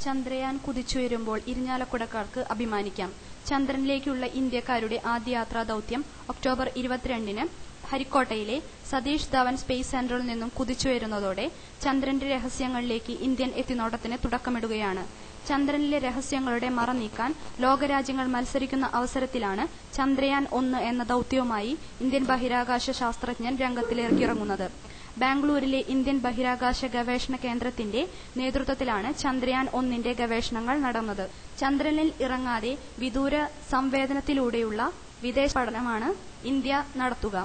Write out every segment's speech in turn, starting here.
ചന്ദ്രയാൻ കുതിച്ചുയരുമ്പോൾ ഇരിഞ്ഞാലക്കുടക്കാർക്ക് അഭിമാനിക്കാം. ചന്ദ്രനിലേക്കുള്ള ഇന്ത്യക്കാരുടെ ആദ്യ യാത്രാ ദൗത്യം ഒക്ടോബർ 22-ന് ഹരിക്കോട്ടയിലെ സതീഷ് ധവൻ സ്പേസ് സെന്ററിൽ നിന്നും കുതിച്ചുയരുന്നതോടെ ചന്ദ്രന്റെ രഹസ്യങ്ങളിലേക്ക് ഇന്ത്യൻ എത്തിനോട്ടത്തിന് തുടക്കമിടുകയാണ്. ചന്ദ്രനിലെ രഹസ്യങ്ങളുടെ മറ നീക്കാൻ ലോകരാജ്യങ്ങൾ മത്സരിക്കുന്ന അവസരത്തിലാണ് ചന്ദ്രയാൻ 1 എന്ന ദൗത്യവുമായി ഇന്ത്യൻ ബഹിരാകാശ ശാസ്ത്രജ്ഞൻ രംഗത്തിലിറങ്ങിയത്. ബാംഗ്ലൂരിലെ ഇന്ത്യൻ ബഹിരാകാശ ഗവേഷണ കേന്ദ്രത്തിന്റെ നേതൃത്വത്തിലാണ് ചന്ദ്രയാൻ 1ന്റെ ഗവേഷണങ്ങൾ നടന്നത്. ചന്ദ്രനിൽ ഇറങ്ങാതെ വിദൂര സംവേദനത്തിലൂടെയുള്ള വിദേശ പഠനമാണ് ഇന്ത്യ നടത്തുക.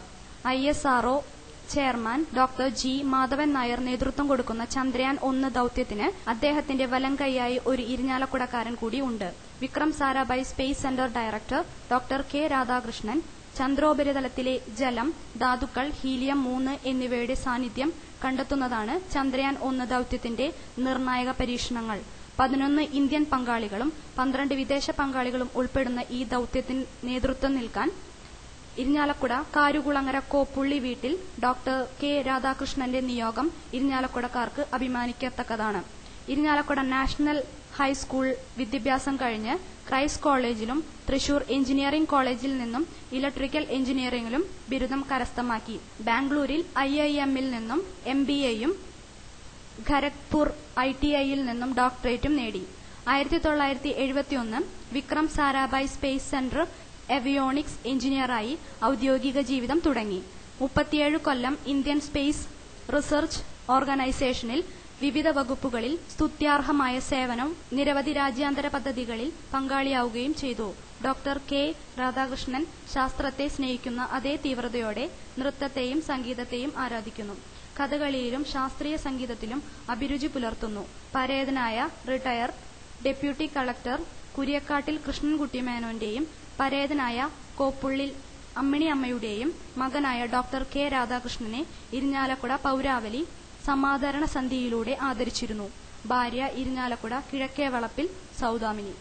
ISRO chairman doctor G Madhavan Nair നേതൃത്വം കൊടുക്കുന്ന ചന്ദ്രയാൻ 1 ദൗത്യത്തിന് അദ്ദേഹത്തിന്റെ വലംകൈയായി ഒരു ഇരിഞ്ഞാലക്കുടക്കാരൻ കൂടി ഉണ്ട്. Vikram Sarabhai space centre director doctor K Radhakrishnan ചന്ദ്രോപരിതലത്തിലെ ജലം, ധാതുക്കൾ, ഹീലിയം 3 എന്നിവയുടെ സാന്നിധ്യം കണ്ടെത്തുന്നതാണ് ചന്ദ്രയാൻ 1 ദൗത്യത്തിന്റെ നിർണായക പരീക്ഷണങ്ങൾ. 11 ഇന്ത്യൻ പങ്കാളികളും 12 വിദേശ പങ്കാളികളും ഉൾപ്പെടുന്ന ഈ ദൗത്യത്തിന് നേതൃത്വം നൽകാൻ ഇരിഞ്ഞാലക്കുട കാരുകുളങ്ങര കോപ്പുള്ളി വീട്ടിൽ ഡോക്ടർ കെ രാധാകൃഷ്ണന്റെ നിയോഗം ഇരിഞ്ഞാലക്കുടക്കാർക്ക് അഭിമാനിക്കത്തക്കതാണ്. ഇരിഞ്ഞാലക്കുട നാഷണൽ ഹൈസ്കൂൾ വിദ്യാഭ്യാസം കഴിഞ്ഞ് ക്രൈസ്റ്റ് കോളേജിലും തൃശൂർ എഞ്ചിനീയറിംഗ് കോളേജിൽ നിന്നും ഇലക്ട്രിക്കൽ എഞ്ചിനീയറിംഗിലും ബിരുദം കരസ്ഥമാക്കി. ബാംഗ്ലൂരിൽ IIM-ൽ നിന്നും MBA-യും ഖരഗ്പൂർ ITI-യിൽ നിന്നും ഡോക്ടറേറ്റും നേടി. 1971 Vikram Sarabhai space centre avionics എഞ്ചിനീയറായി ഔദ്യോഗിക ജീവിതം തുടങ്ങി. 37 കൊല്ലം ഇന്ത്യൻ സ്പേസ് റിസർച്ച് ഓർഗനൈസേഷനിൽ വിവിധ വകുപ്പുകളിൽ സ്തുത്യാർഹമായ സേവനം, നിരവധി രാജ്യാന്തര പദ്ധതികളിൽ പങ്കാളിയാവുകയും ചെയ്തു. ഡോക്ടർ കെ രാധാകൃഷ്ണൻ ശാസ്ത്രത്തെ സ്നേഹിക്കുന്ന അതേ തീവ്രതയോടെ നൃത്തത്തെയും സംഗീതത്തെയും ആരാധിക്കുന്നു. കഥകളിയിലും ശാസ്ത്രീയ സംഗീതത്തിലും അഭിരുചി പുലർത്തുന്നു. പരേതനായ റിട്ടയർ ഡെപ്യൂട്ടി കളക്ടർ കുര്യക്കാട്ടിൽ കൃഷ്ണൻകുട്ടി മേനോന്റെയും പരേതനായ കോപ്പുള്ളിൽ അമ്മിണി അമ്മയുടെയും മകനായ ഡോക്ടർ കെ രാധാകൃഷ്ണനെ ഇരിഞ്ഞാലക്കുട പൗരാവലി സമാദരണ സന്ധിയിലൂടെ ആദരിച്ചിരുന്നു. ഭാര്യ ഇരിഞ്ഞാലക്കുട കിഴക്കേ വളപ്പിൽ സൗദാമിനി.